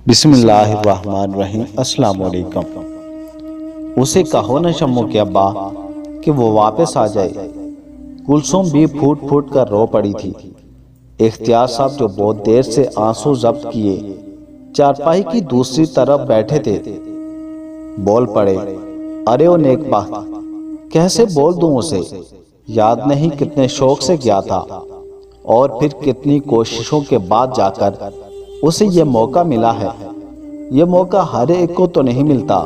بسم اللہ الرحمن الرحیم۔ السلام علیکم۔ اسے کہو نا شمو کے ابا کہ وہ واپس آ جائے۔ کلثوم بھی پھوٹ پھوٹ کر رو پڑی تھی۔ اختیار صاحب جو بہت دیر سے آنسو ضبط کیے چارپائی کی دوسری طرف بیٹھے تھے بول پڑے، ارے او نیک بخت، کیسے بول دوں اسے؟ یاد نہیں کتنے شوق سے گیا تھا اور پھر کتنی کوششوں کے بعد جا کر اسے یہ موقع ملا ہے۔ یہ موقع ہر ایک کو تو نہیں ملتا،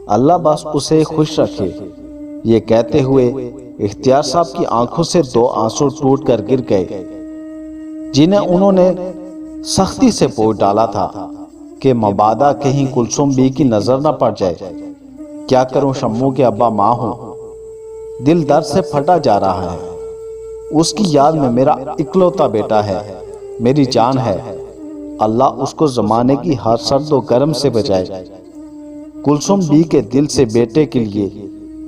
اللہ بس اسے خوش رکھے۔ یہ کہتے ہوئے اختیار صاحب کی آنکھوں سے دو آنسو ٹوٹ کر گر گئے جنہیں انہوں نے سختی سے پوچھ ڈالا تھا کہ مبادا کہیں کلثوم بی کی نظر نہ پڑ جائے۔ کیا کروں شمو کے ابا، ماں ہوں، دل درد سے پھٹا جا رہا ہے۔ اس کی یاد میں میرا اکلوتا بیٹا ہے، میری جان ہے، اللہ اس کو زمانے کی ہر سرد و گرم سے بچائے۔ کلثوم بی کے دل سے بیٹے کے لیے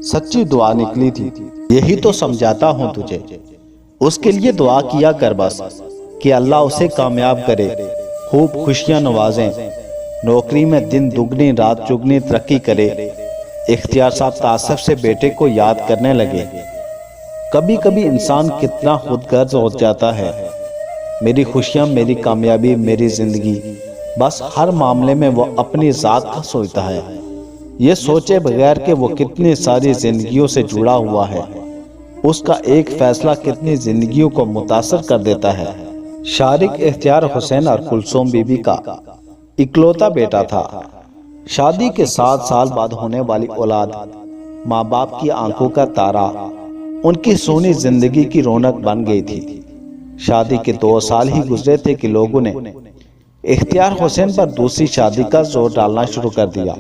سچی دعا نکلی تھی۔ یہی تو سمجھاتا ہوں تجھے، اس کے لیے دعا کیا کر بس کہ اللہ اسے کامیاب کرے، خوب خوشیاں نوازیں، نوکری میں دن دگنی رات چگنی ترقی کرے۔ اختیار صاحب تعصب سے بیٹے کو یاد کرنے لگے۔ کبھی کبھی انسان کتنا خود غرض ہو جاتا ہے۔ میری خوشیاں، میری کامیابی، میری زندگی، بس ہر معاملے میں وہ اپنی ذات کا سوچتا ہے، یہ سوچے بغیر کہ وہ کتنی ساری زندگیوں سے جڑا ہوا ہے، اس کا ایک فیصلہ کتنی زندگیوں کو متاثر کر دیتا ہے۔ شارق اختیار حسین اور کلثوم بی بی کا اکلوتا بیٹا تھا۔ شادی کے 7 سال بعد ہونے والی اولاد ماں باپ کی آنکھوں کا تارا، ان کی سونی زندگی کی رونق بن گئی تھی۔ شادی کے 2 سال ہی گزرے تھے کہ لوگوں نے اختیار حسین پر دوسری شادی کا زور ڈالنا شروع کر دیا۔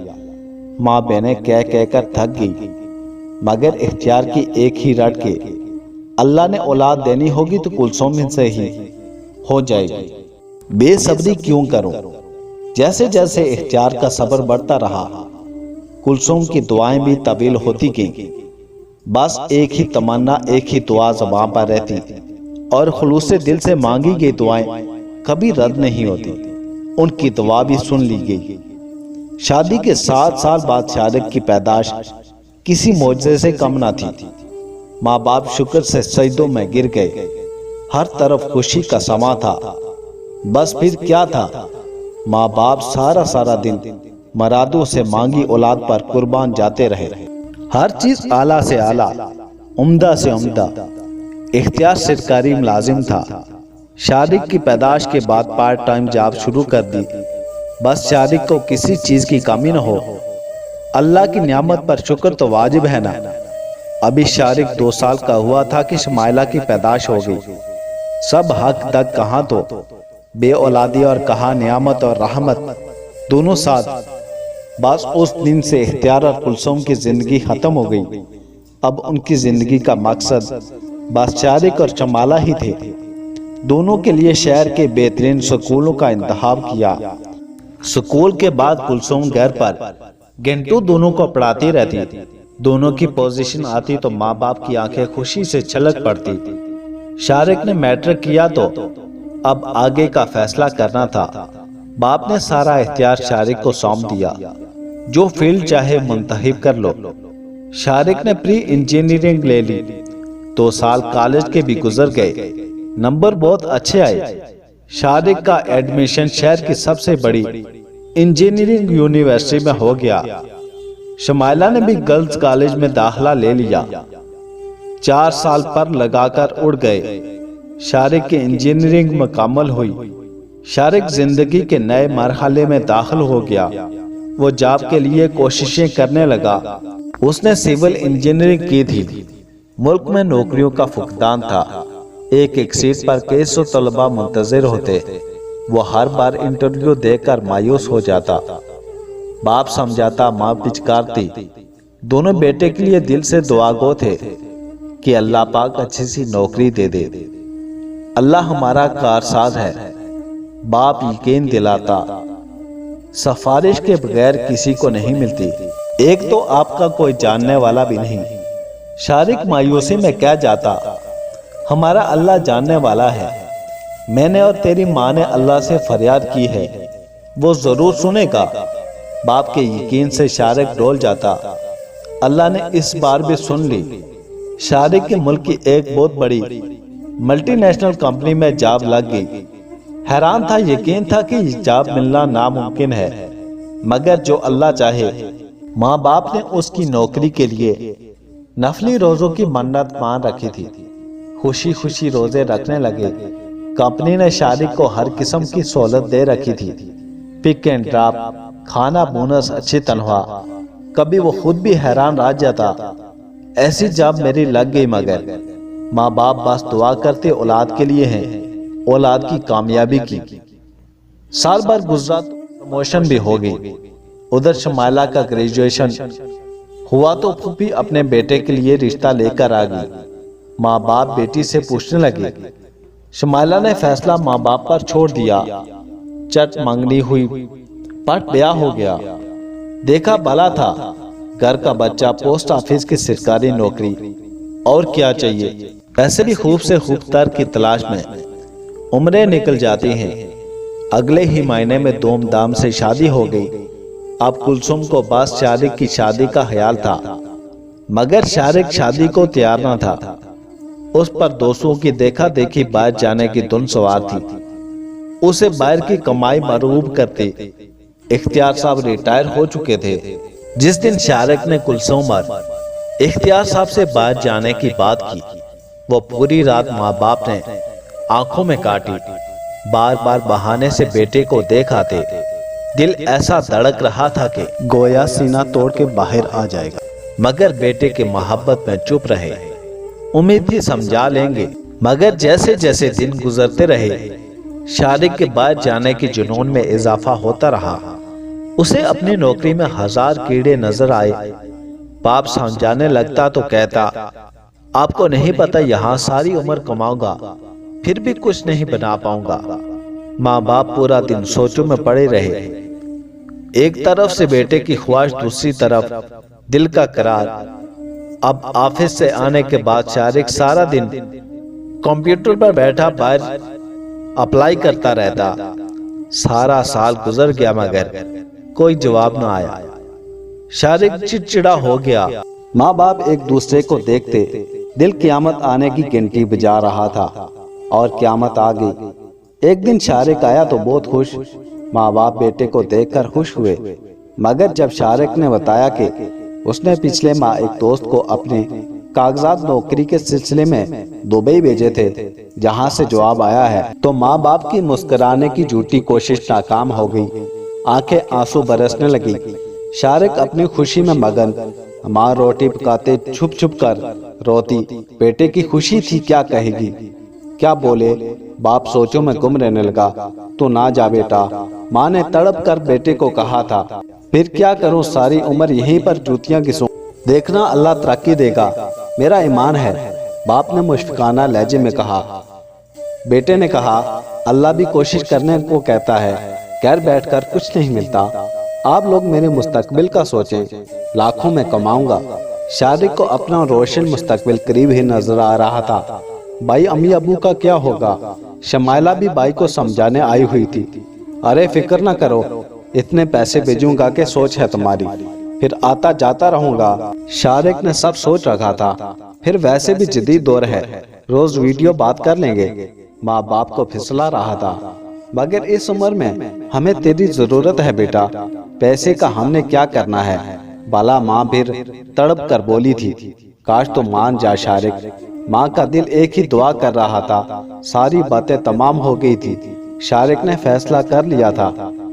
ماں بہنیں کہہ کہہ کر تھک گئی، مگر اختیار کی ایک ہی رٹ کے اللہ نے اولاد دینی ہوگی تو کلثوم سے ہی ہو جائے گی۔ بے صبری کیوں کروں؟ جیسے جیسے اختیار کا صبر بڑھتا رہا، کلثوم کی دعائیں بھی طویل ہوتی گئیں۔ بس ایک ہی تمنا، ایک ہی دعا زبان پر رہتی اور خلوص دل سے مانگی گئی دعائیں کبھی رد نہیں ہوتی، ان کی دعا بھی سن لی گئی۔ شادی کے 7 سال بعد شارق کی پیدائش کسی معجزے سے کم نہ تھی۔ ماں باپ شکر سے سجدوں میں گر گئے، ہر طرف خوشی کا سما تھا۔ بس پھر کیا تھا، ماں باپ سارا دن مرادوں سے مانگی اولاد پر قربان جاتے رہے۔ ہر چیز اعلیٰ سے اعلیٰ، عمدہ سے عمدہ۔ اختیار سرکاری ملازم تھا۔ شارق کی پیدائش کے بعد پارٹ ٹائم جاب شروع کر دی، بس شارق کو کسی چیز کی کمی نہ ہو۔ اللہ کی نعمت پر شکر تو واجب ہے نا۔ ابھی شارق 2 سال کا ہوا تھا کہ شمائلہ کی پیدائش ہو گئی۔ سب حق تک کہاں تو بے اولادی اور کہاں نعمت اور رحمت دونوں ساتھ۔ بس اس دن سے اختیار اور کلثوم کی زندگی ختم ہو گئی۔ اب ان کی زندگی کا مقصد بس شارق اور شمائلہ ہی تھے۔ دونوں کے لیے شہر کے بہترین سکولوں کا انتخاب کیا۔ سکول کے بعد کلثوم گھر پر گھنٹوں دونوں کو پڑھاتی رہتی۔ دونوں کی پوزیشن آتی تو ماں باپ کی آنکھیں خوشی سے چھلک پڑتی۔ شارق نے میٹرک کیا تو اب آگے کا فیصلہ کرنا تھا۔ باپ نے سارا اختیار شارق کو سونپ دیا، جو فیلڈ چاہے منتخب کر لو۔ شارق نے پری انجینئرنگ لے لی۔ 2 سال کالج کے بھی گزر گئے، نمبر بہت اچھے آئے۔ شارق کا ایڈمیشن شہر کی سب سے بڑی انجینئرنگ یونیورسٹی میں ہو گیا۔ شمائلہ نے بھی گرلز کالج میں داخلہ لے لیا۔ 4 سال پر لگا کر اڑ گئے۔ شارق کی انجینئرنگ مکمل ہوئی۔ شارق زندگی کے نئے مرحلے میں داخل ہو گیا۔ وہ جاب کے لیے کوششیں کرنے لگا۔ اس نے سول انجینئرنگ کی تھی۔ ملک میں نوکریوں کا فقدان تھا، ایک سیٹ پر کئی سو طلباء منتظر ہوتے۔ وہ ہر بار انٹرویو دے کر مایوس ہو جاتا۔ باپ سمجھاتا، ماں پچکارتی۔ دونوں بیٹے کے لیے دل سے دعا گو تھے کہ اللہ پاک اچھی سی نوکری دے دے۔ اللہ ہمارا کارساز ہے، باپ یقین دلاتا۔ سفارش کے بغیر کسی کو نہیں ملتی، ایک تو آپ کا کوئی جاننے والا بھی نہیں۔ شارق مایوسی میں کہہ جاتا، ہمارا اللہ جاننے والا ہے، میں نے اور تیری ماں نے اللہ سے فریاد کی ہے وہ ضرور سنے گا۔ باپ کے یقین سے شارق ڈول جاتا۔ اللہ نے اس بار بھی سن لی۔ شارق کے ملک کی ایک بہت بڑی ملٹی نیشنل کمپنی میں جاب لگ گئی۔ حیران تھا، یقین تھا کہ یہ جاب ملنا ناممکن ہے، مگر جو اللہ چاہے۔ ماں باپ نے اس کی نوکری کے لیے نفلی روزوں کی منت مان رکھی تھی۔ خوشی خوشی روزے رکھنے لگے۔ کمپنی نے شارق کو ہر قسم کی سہولت دے رکھی تھی، پک اینڈ ڈراپ، کھانا، بونس، اچھی تنخواہ۔ کبھی وہ خود بھی حیران رہ جاتا، ایسی جاب میری لگ گئی، مگر ماں باپ بس دعا کرتے اولاد کے لیے ہیں، اولاد کی کامیابی کی۔ سال بھر گزرا تو پروموشن بھی ہو گئی۔ ادھر شمائلہ کا گریجویشن ہوا تو پھوپھی اپنے بیٹے کے لیے رشتہ لے کر آ گئی۔ ماں باپ بیٹی سے پوچھنے لگے۔ شمائلہ نے فیصلہ ماں باپ پر چھوڑ دیا۔ چٹ منگنی ہوئی، پٹ بیاہ ہو گیا۔ دیکھا بھلا تھا، گھر کا بچہ، پوسٹ آفس کی سرکاری نوکری، اور کیا چاہیے؟ ویسے بھی خوب سے خوب تر کی تلاش میں عمریں نکل جاتی ہیں۔ اگلے ہی مہینے میں دھوم دھام سے شادی ہو گئی۔ اب کلثوم کو بس شارق کی شادی کا خیال تھا، مگر شارق شادی کو تیار نہ تھا۔ اس پر دوستوں کی دیکھا دیکھی باہر جانے کی دھن سوار تھی۔ اسے باہر کی کمائی مرغوب کرتی۔ اختیار صاحب ریٹائر ہو چکے تھے۔ جس دن شارق نے کلثوم اور اختیار صاحب سے باہر جانے کی بات کی، وہ پوری رات ماں باپ نے آنکھوں میں کاٹی۔ بار بار بہانے سے بیٹے کو دیکھ آتے۔ دل ایسا دھڑک رہا تھا کہ گویا سینہ توڑ کے باہر آ جائے گا، مگر بیٹے کے محبت میں چپ رہے۔ امید تھی سمجھا لیں گے، مگر جیسے جیسے دن گزرتے رہے، شارق کے باہر جانے کی جنون میں اضافہ ہوتا رہا۔ اسے اپنی نوکری میں ہزار کیڑے نظر آئے۔ باپ سمجھانے لگتا تو کہتا، آپ کو نہیں پتا یہاں ساری عمر کماؤں گا، پھر بھی کچھ نہیں بنا پاؤں گا۔ ماں باپ پورا دن سوچوں میں پڑے رہے۔ ایک طرف سے بیٹے کی خواہش، دوسری طرف دل کا قرار۔ اب آفس سے آنے کے بعد شارق سارا دن کمپیوٹر پر بیٹھا باہر اپلائی کرتا رہتا۔ سارا سال گزر گیا، مگر کوئی جواب نہ آیا۔ شارق چڑچڑا ہو گیا۔ ماں باپ ایک دوسرے کو دیکھتے، دل قیامت آنے کی گھنٹی بجا رہا تھا، اور قیامت آ گئی۔ ایک دن شارق آیا تو بہت خوش۔ ماں باپ بیٹے کو دیکھ کر خوش ہوئے، مگر جب شارق نے بتایا کہ اس نے پچھلے ماہ ایک دوست کو اپنے کاغذات نوکری کے سلسلے میں دبئی بھیجے تھے، جہاں سے جواب آیا ہے، تو ماں باپ کی مسکرانے کی جھوٹی کوشش ناکام ہو گئی۔ آنکھیں آنسو برسنے لگی۔ شارق اپنی خوشی میں مگن، ماں روٹی پکاتے چھپ چھپ کر روتی۔ بیٹے کی خوشی تھی، کیا کہے گی، کیا بولے؟ باپ سوچوں میں گم رہنے لگا۔ تو نہ جا بیٹا، ماں نے تڑپ کر بیٹے کو کہا تھا۔ پھر کیا کروں، ساری عمر یہیں پر جوتیاں گھسوں، دیکھنا اللہ ترقی دے گا، میرا ایمان ہے، باپ نے مشفقانہ لہجے میں کہا۔ بیٹے نے کہا، اللہ بھی کوشش کرنے کو کہتا ہے، گھر بیٹھ کر کچھ نہیں ملتا، آپ لوگ میرے مستقبل کا سوچیں، لاکھوں میں کماؤں گا۔ شارق کو اپنا روشن مستقبل قریب ہی نظر آ رہا تھا۔ بھائی امی ابو کا کیا ہوگا؟ شمائلہ بھی بھائی کو سمجھانے آئی ہوئی تھی۔ ارے فکر نہ کرو، اتنے پیسے بھیجوں گا کہ سوچ ہے تمہاری، پھر آتا جاتا رہوں گا۔ شارق نے سب سوچ رکھا تھا، پھر ویسے بھی جدید دور ہے، روز ویڈیو بات کر لیں گے۔ ماں باپ کو پھسلا رہا تھا، مگر اس عمر میں ہمیں تیری ضرورت ہے بیٹا، پیسے کا ہم نے کیا کرنا ہے؟ بالا ماں پھر تڑپ کر بولی تھی، کاش تو مان جا شارق۔ ماں کا دل ایک ہی دعا کر رہا تھا۔ ساری باتیں تمام ہو گئی تھی۔ شارق نے فیصلہ کر لیا تھا،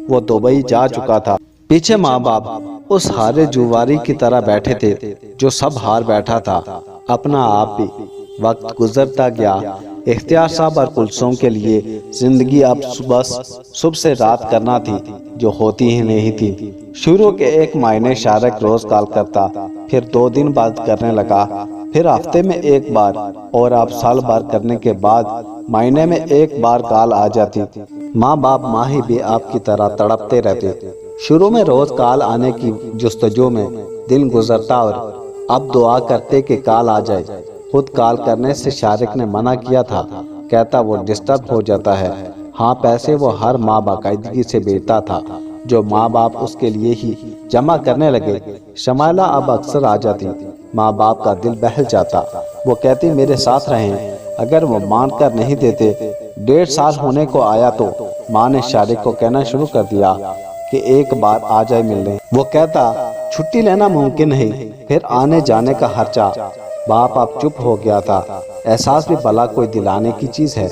وہ دبئی جا چکا تھا۔ پیچھے ماں باپ اس ہارے جواری کی طرح بیٹھے تھے جو سب ہار بیٹھا تھا، اپنا آپ بھی۔ وقت گزرتا گیا۔ اختیار صاحب اور کلثوم کے لیے زندگی اب بس صبح سے رات کرنا تھی، جو ہوتی ہی نہیں تھی۔ شروع کے ایک مہینے شارق روز کال کرتا، پھر 2 دن بعد کرنے لگا، پھر ہفتے میں ایک بار، اور اب سال بھر کرنے کے بعد مہینے میں ایک بار کال آ جاتی۔ ماں باپ ماہی بھی آپ کی طرح تڑپتے رہتے۔ شروع میں روز کال آنے کی جستجو میں دن گزرتا، اور اب دعا کرتے کہ کال آ جائے۔ خود کال کرنے سے شارق نے منع کیا تھا، کہتا وہ ڈسٹرب ہو جاتا ہے، ہاں پیسے وہ ہر ماہ باقاعدگی سے بیچتا تھا جو ماں باپ اس کے لیے ہی جمع کرنے لگے۔ شمائلہ اب اکثر آ جاتی، ماں باپ کا دل بہل جاتا۔ وہ کہتی میرے ساتھ رہیں۔ اگر وہ مان کر نہیں دیتے، 1.5 سال ہونے کو آیا تو ماں نے شارق کو کہنا شروع کر دیا کہ ایک بار آ جائے ملنے۔ وہ کہتا چھٹی لینا ممکن نہیں، پھر آنے جانے کا خرچہ۔ باپ اب چپ ہو گیا تھا۔ احساس بھی بھلا کوئی دلانے کی چیز ہے،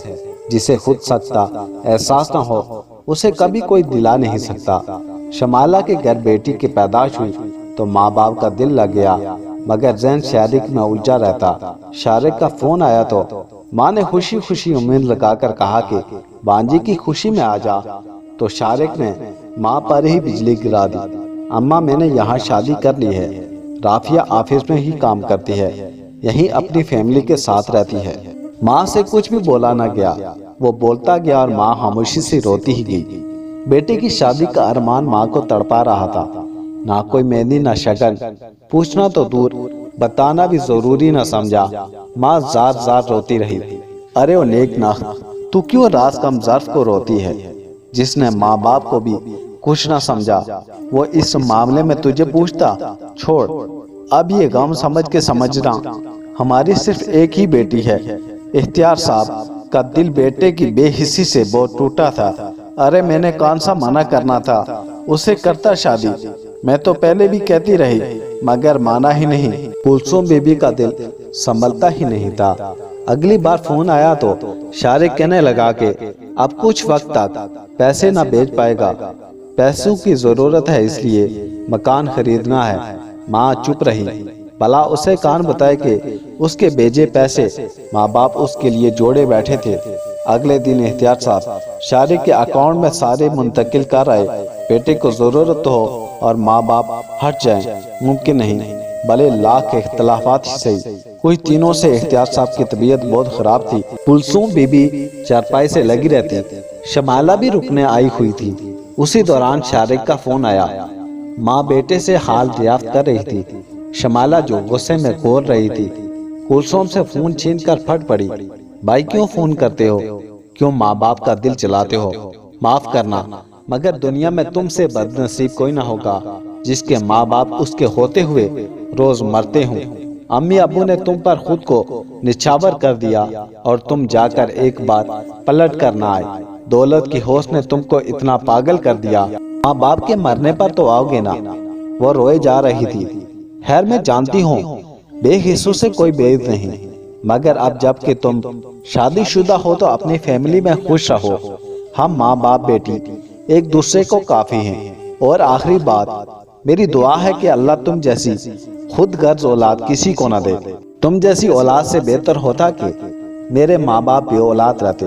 جسے خود سکتا احساس نہ ہو اسے کبھی کوئی دلا نہیں سکتا۔ شمائلہ کے گھر بیٹی کی پیدائش ہوئی تو ماں باپ کا دل لگ گیا، مگر ذہن شارق میں الجھا رہتا۔ شارق کا فون آیا تو ماں نے خوشی خوشی امید لگا کر کہا کہ بانجی کی خوشی میں آ جا، تو شارق نے ماں پر ہی بجلی گرا دی۔ اماں میں نے یہاں شادی کر لی ہے، رافیہ آفس میں ہی کام کرتی ہے، یہیں اپنی فیملی کے ساتھ رہتی ہے۔ ماں سے کچھ بھی بولا نہ گیا، وہ بولتا گیا اور ماں خاموشی سے روتی ہی گئی۔ بیٹے کی شادی کا ارمان ماں کو تڑپا رہا تھا، نہ کوئی مہندی نہ شگن، پوچھنا تو دور بتانا بھی ضروری نہ سمجھا۔ ماں زار زار روتی رہی۔ ارے او نیک ناخ، تو کیوں راز کم ظرف کو روتی ہے؟ جس نے ماں باپ کو بھی کچھ نہ سمجھا وہ اس معاملے میں تجھے پوچھتا؟ چھوڑ اب یہ غم سمجھ کے سمجھنا، ہماری صرف ایک ہی بیٹی ہے۔ اختیار صاحب کا دل بیٹے کی بے حسی سے بہت ٹوٹا تھا۔ ارے میں نے کون سا منع کرنا تھا، اسے کرتا شادی، میں تو پہلے بھی کہتی رہی مگر مانا ہی نہیں۔ کلثوم بی بی کا دل سنبھلتا ہی نہیں تھا۔ اگلی بار فون آیا تو شارق کہنے لگا کہ اب کچھ وقت تک پیسے نہ بھیج پائے گا، پیسوں کی ضرورت ہے، اس لیے مکان خریدنا ہے۔ ماں چپ رہی۔ بھلا اسے کون بتائے کہ اس کے بھیجے پیسے ماں باپ اس کے لیے جوڑے بیٹھے تھے۔ اگلے دن اختیار صاحب شارق کے اکاؤنٹ میں سارے منتقل کر آئے۔ بیٹے کو ضرورت ہو اور ماں باپ ہٹ جائیں ممکن نہیں، بھلے لاکھ اختلافات ہی صحیح۔ کچھ دنوں سے اختیار صاحب کی طبیعت بہت خراب تھی۔ کلثوم بی بی چارپائی سے لگی رہتی، شمائلہ بھی رکنے آئی ہوئی تھی۔ اسی دوران شارق کا فون آیا۔ ماں بیٹے سے حال دریافت کر رہی تھی، شمائلہ جو غصے میں کھول رہی تھی۔ کلثوم سے فون چھین کر پھٹ پڑی۔ بھائی کیوں فون کرتے ہو؟ کیوں ماں باپ کا دل چلاتے ہو؟ معاف کرنا مگر دنیا میں تم سے بد نصیب کوئی نہ ہوگا جس کے ماں باپ اس کے ہوتے ہوئے روز مرتے ہوں۔ امی ابو نے تم پر خود کو نچھاور کر دیا اور تم جا کر ایک بار پلٹ کر نہ آئے۔ دولت کی ہوش نے تم کو اتنا پاگل کر دیا۔ ماں باپ کے مرنے پر تو آؤ گے نا؟ وہ روئے جا رہی تھی۔ خیر میں جانتی ہوں بے حصوں سے کوئی بیعت نہیں، مگر اب جب کہ تم شادی شدہ ہو تو اپنی فیملی میں خوش رہو۔ ہم ماں باپ بیٹی ایک دوسرے کو کافی ہیں۔ اور آخری بات، میری دعا ہے کہ اللہ تم جیسی خود غرض اولاد کسی کو نہ دے۔ تم جیسی اولاد سے بہتر ہوتا کہ میرے ماں باپ بے اولاد رہتے۔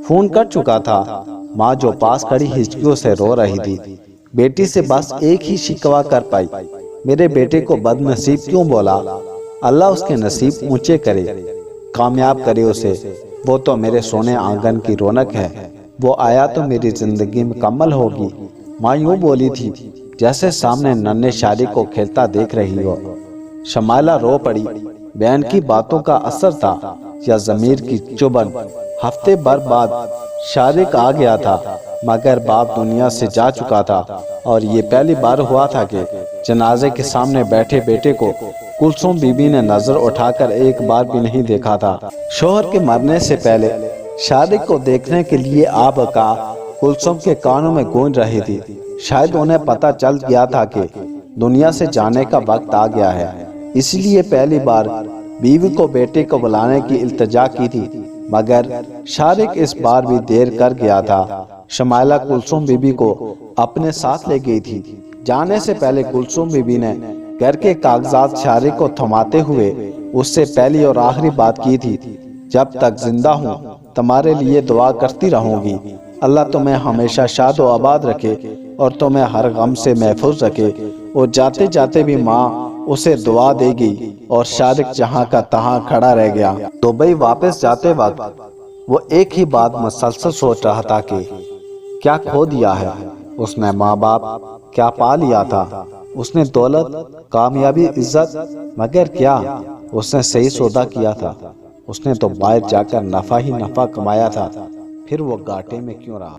فون کر چکا تھا۔ ماں جو پاس کھڑی ہچکیوں سے رو رہی تھی، بیٹی سے بس ایک ہی شکوہ کر پائی، میرے بیٹے کو بد نصیب کیوں بولا؟ اللہ اس کے نصیب اونچے کرے، کامیاب کرے اسے، وہ تو میرے سونے آنگن کی رونق ہے، وہ آیا تو میری زندگی مکمل ہوگی۔ ماں یوں بولی تھی جیسے سامنے ننھے شارق کو کھیلتا دیکھ رہی ہو۔ شمائلہ رو پڑی۔ بہن کی باتوں کا اثر تھا یا ضمیر کی چبھن؟ ہفتے بھر بعد شارق آ گیا تھا، مگر باپ دنیا سے جا چکا تھا اور یہ پہلی بار ہوا تھا کہ جنازے کے سامنے بیٹھے بیٹے کو کلثوم بی بی نے نظر اٹھا کر ایک بار بھی نہیں دیکھا تھا۔ شوہر کے مرنے سے پہلے شارق کو دیکھنے کے لیے آب کا کلثوم کے کانوں میں گونج رہی تھی۔ شاید انہیں پتہ چل گیا تھا کہ دنیا سے جانے کا وقت آ گیا ہے، اس لیے پہلی بار بیوی کو بیٹے کو بلانے کی التجا کی تھی، مگر شارق اس بار بھی دیر کر گیا تھا۔ شمائلہ کلثوم بی بی کو اپنے ساتھ لے گئی تھی۔ جانے سے پہلے کلثوم بی بی نے گھر کے کاغذات شارق کو تھماتے ہوئے اس سے پہلی اور آخری بات کی تھی، جب تک زندہ ہوں تمہارے لیے دعا کرتی رہوں گی، اللہ تمہیں ہمیشہ شاد و آباد رکھے اور تمہیں ہر غم سے محفوظ رکھے۔ اور جاتے جاتے بھی ماں اسے دعا دے گی اور شارق جہاں کا تہاں کھڑا رہ گیا۔ دبئی واپس جاتے وقت وہ ایک ہی بات مسلسل سوچ رہا تھا کہ کیا کھو دیا ہے اس نے؟ ماں باپ کیا پا لیا تھا اس نے؟ دولت، کامیابی، عزت، مگر کیا اس نے صحیح سودا کیا تھا؟ اس نے تو باہر جا کر نفع ہی نفع کمایا تھا، پھر وہ گاٹے میں کیوں رہا؟